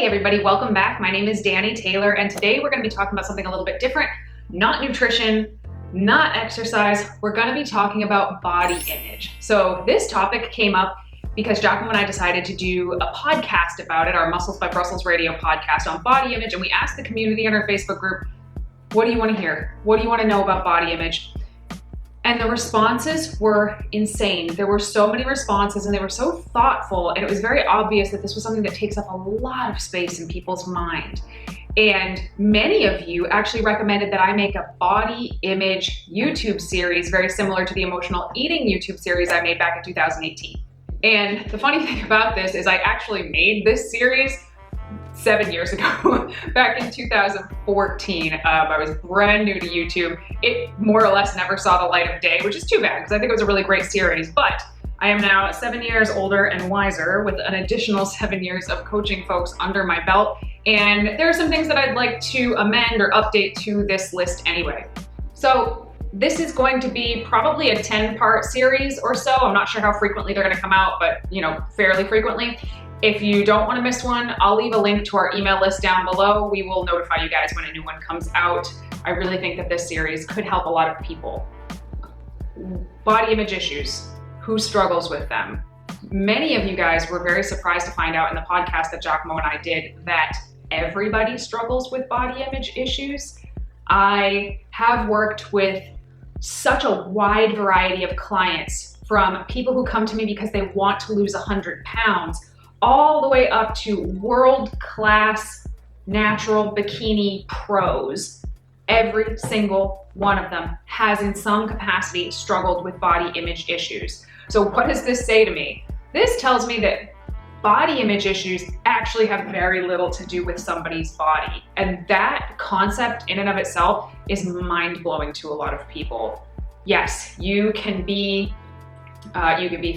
everybody, welcome back. My name is Danny Taylor, and today we're going to be talking about something a little bit different. Not nutrition, not exercise. We're going to be talking about body image. So this topic came up because Giacomo and I decided to do a podcast about it, our Muscles by Brussels radio podcast on body image, and we asked the community in our Facebook group, what do you want to hear? What do you want to know about body image? And the responses were insane. There were so many responses and they were so thoughtful, and it was very obvious that this was something that takes up a lot of space in people's mind. And many of you actually recommended that I make a body image YouTube series very similar to the emotional eating YouTube series I made back in 2018. And the funny thing about this is I actually made this series 7 years ago, back in 2014. I was brand new to YouTube. It more or less never saw the light of day, which is too bad because I think it was a really great series. But I am now 7 years older and wiser with an additional 7 years of coaching folks under my belt. And there are some things that I'd like to amend or update to this list anyway. So this is going to be probably a 10-part series or so. I'm not sure how frequently they're going to come out, but fairly frequently. If you don't want to miss one, I'll leave a link to our email list down below. We will notify you guys when a new one comes out. I really think that this series could help a lot of people. Body image issues. Who struggles with them? Many of you guys were very surprised to find out in the podcast that Giacomo and I did that everybody struggles with body image issues. I have worked with such a wide variety of clients, from people who come to me because they want to lose 100 pounds, all the way up to world-class natural bikini pros. Every single one of them has in some capacity struggled with body image issues. So what does this say to me? This tells me that body image issues actually have very little to do with somebody's body. And that concept in and of itself is mind-blowing to a lot of people. Yes, you can be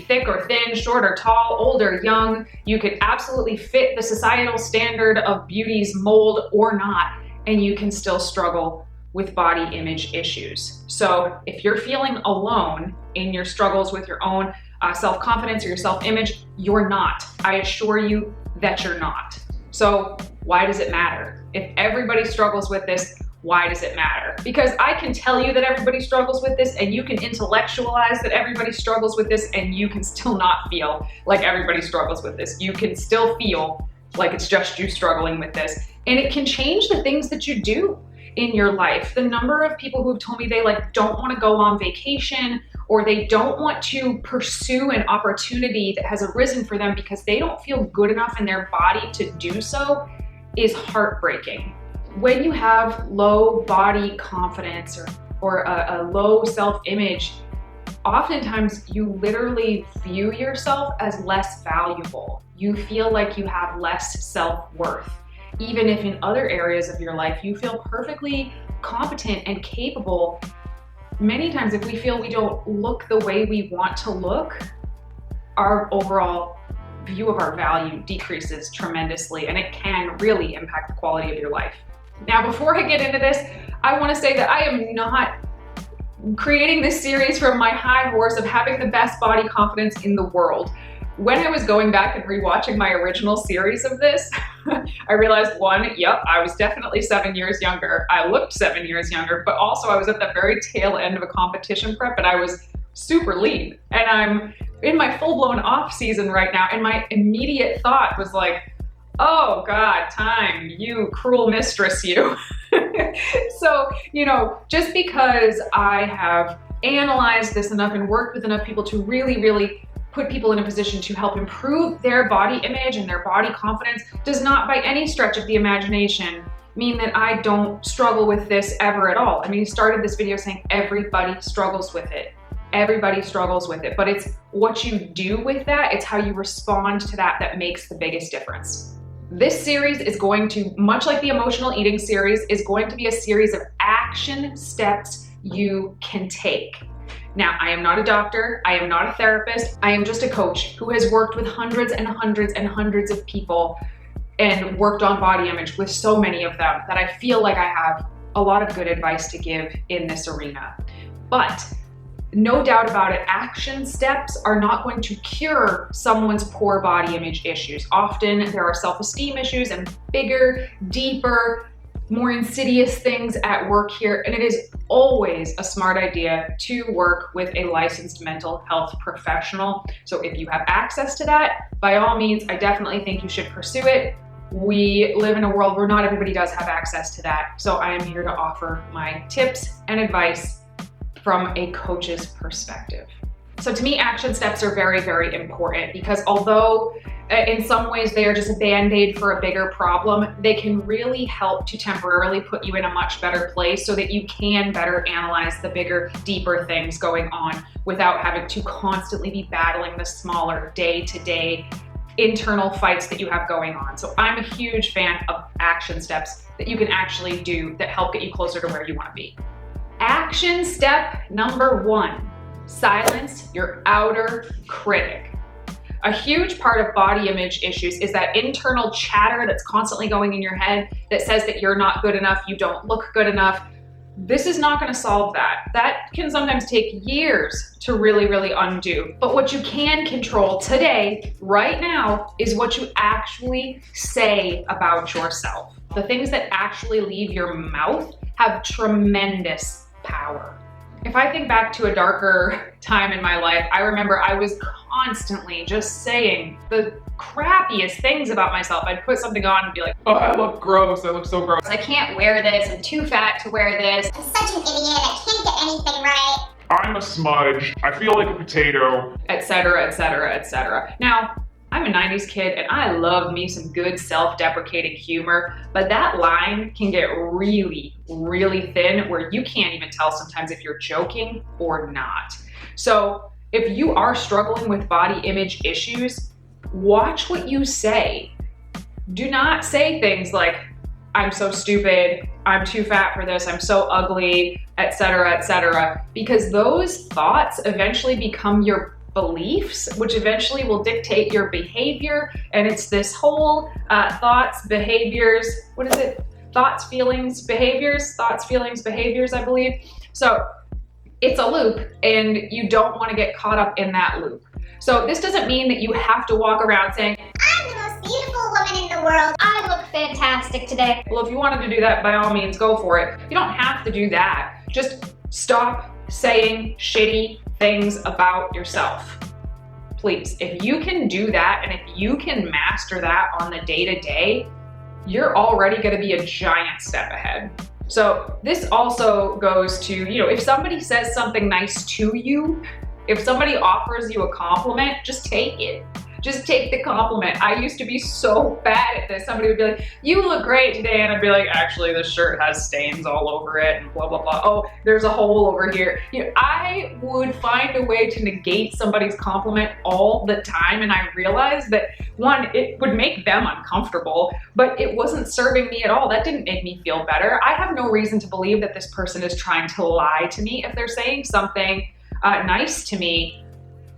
thick or thin, short or tall, old or young. You could absolutely fit the societal standard of beauty's mold or not, and you can still struggle with body image issues. So if you're feeling alone in your struggles with your own self-confidence or your self-image, you're not. I assure you that you're not. So why does it matter? If everybody struggles with this, why does it matter? Because I can tell you that everybody struggles with this, and you can intellectualize that everybody struggles with this, and you can still not feel like everybody struggles with this. You can still feel like it's just you struggling with this. And it can change the things that you do in your life. The number of people who've told me they don't want to go on vacation, or they don't want to pursue an opportunity that has arisen for them because they don't feel good enough in their body to do so, is heartbreaking. When you have low body confidence or a low self-image, oftentimes you literally view yourself as less valuable. You feel like you have less self-worth. Even if in other areas of your life you feel perfectly competent and capable, many times if we feel we don't look the way we want to look, our overall view of our value decreases tremendously, and it can really impact the quality of your life. Now, before I get into this, I want to say that I am not creating this series from my high horse of having the best body confidence in the world. When I was going back and rewatching my original series of this, I realized, I was definitely 7 years younger. I looked 7 years younger, but also I was at the very tail end of a competition prep, and I was super lean. And I'm in my full-blown off season right now, and my immediate thought was like, oh God, time, you cruel mistress, you. So, just because I have analyzed this enough and worked with enough people to really, really put people in a position to help improve their body image and their body confidence does not by any stretch of the imagination mean that I don't struggle with this ever at all. I mean, you started this video saying everybody struggles with it. Everybody struggles with it, but it's what you do with that, it's how you respond to that that makes the biggest difference. This series is going to, much like the emotional eating series, is going to be a series of action steps you can take. Now, I am not a doctor, I am not a therapist, I am just a coach who has worked with hundreds and hundreds and hundreds of people and worked on body image with so many of them that I feel like I have a lot of good advice to give in this arena. But no doubt about it, action steps are not going to cure someone's poor body image issues. Often there are self-esteem issues and bigger, deeper, more insidious things at work here, and it is always a smart idea to work with a licensed mental health professional. So if you have access to that, by all means, I definitely think you should pursue it. We live in a world where not everybody does have access to that, so I am here to offer my tips and advice from a coach's perspective. So to me, action steps are very, very important because although in some ways they are just a band-aid for a bigger problem, they can really help to temporarily put you in a much better place so that you can better analyze the bigger, deeper things going on without having to constantly be battling the smaller day-to-day internal fights that you have going on. So I'm a huge fan of action steps that you can actually do that help get you closer to where you want to be. Action step number 1. Silence your outer critic. A huge part of body image issues is that internal chatter that's constantly going in your head that says that you're not good enough, you don't look good enough. This is not going to solve that. That can sometimes take years to really, really undo. But what you can control today, right now, is what you actually say about yourself. The things that actually leave your mouth have tremendous power. If I think back to a darker time in my life, I remember I was constantly just saying the crappiest things about myself. I'd put something on and be like, oh, I look gross, I look so gross. I can't wear this, I'm too fat to wear this. I'm such an idiot, I can't get anything right. I'm a smudge, I feel like a potato. Etc., etc., etc. Now, I'm a 90s kid and I love me some good self-deprecating humor, but that line can get really, really thin where you can't even tell sometimes if you're joking or not. So if you are struggling with body image issues, watch what you say. Do not say things like, I'm so stupid, I'm too fat for this, I'm so ugly, etc., because those thoughts eventually become your beliefs, which eventually will dictate your behavior. And it's this whole thoughts, behaviors, what is it? Thoughts, feelings, behaviors, I believe. So it's a loop and you don't want to get caught up in that loop. So this doesn't mean that you have to walk around saying, I'm the most beautiful woman in the world. I look fantastic today. well, if you wanted to do that, by all means, go for it. You don't have to do that. Just stop saying shitty things about yourself. Please, if you can do that and if you can master that on the day-to-day, you're already going to be a giant step ahead. So this also goes to, if somebody says something nice to you, if somebody offers you a compliment, just take it. Just take the compliment. I used to be so bad at this. Somebody would be like, you look great today. And I'd be like, actually, this shirt has stains all over it and blah, blah, blah. Oh, there's a hole over here. I would find a way to negate somebody's compliment all the time. And I realized that, one, it would make them uncomfortable, but it wasn't serving me at all. That didn't make me feel better. I have no reason to believe that this person is trying to lie to me. If they're saying something nice to me,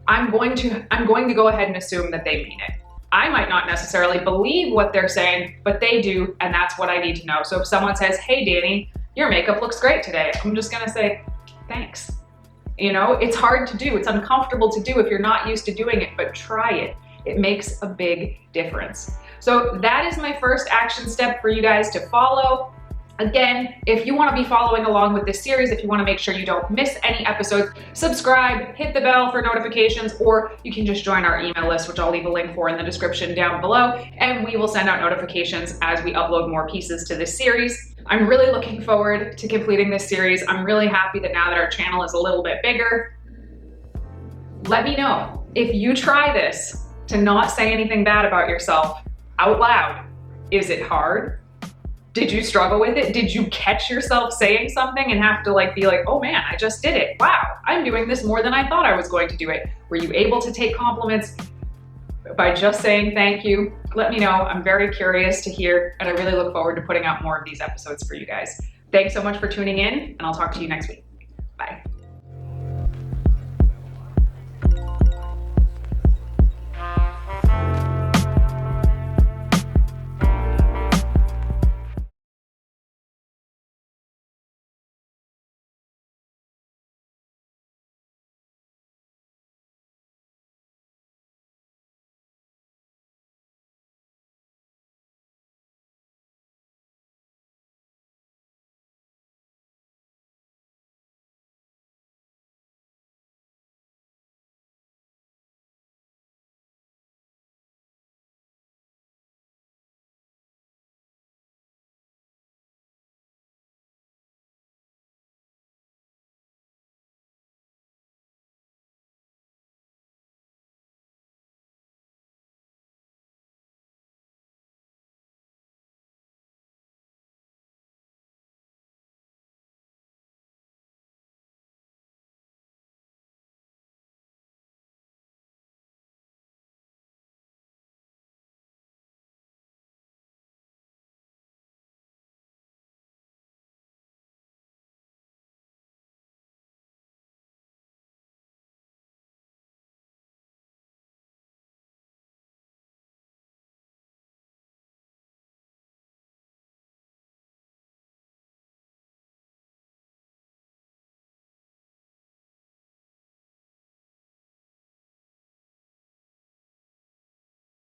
I'm going to go ahead and assume that they mean it. I might not necessarily believe what they're saying, but they do, and that's what I need to know. So if someone says, hey, Danny, your makeup looks great today, I'm just gonna say, thanks. It's hard to do. It's uncomfortable to do if you're not used to doing it, but try it. It makes a big difference. So that is my first action step for you guys to follow. Again, if you want to be following along with this series, if you want to make sure you don't miss any episodes, subscribe, hit the bell for notifications, or you can just join our email list, which I'll leave a link for in the description down below, and we will send out notifications as we upload more pieces to this series. I'm really looking forward to completing this series. I'm really happy that now that our channel is a little bit bigger. Let me know if you try this to not say anything bad about yourself out loud. Is it hard? Did you struggle with it? Did you catch yourself saying something and have to be like, oh man, I just did it. Wow, I'm doing this more than I thought I was going to do it. Were you able to take compliments by just saying thank you? Let me know. I'm very curious to hear, and I really look forward to putting out more of these episodes for you guys. Thanks so much for tuning in, and I'll talk to you next week. Bye.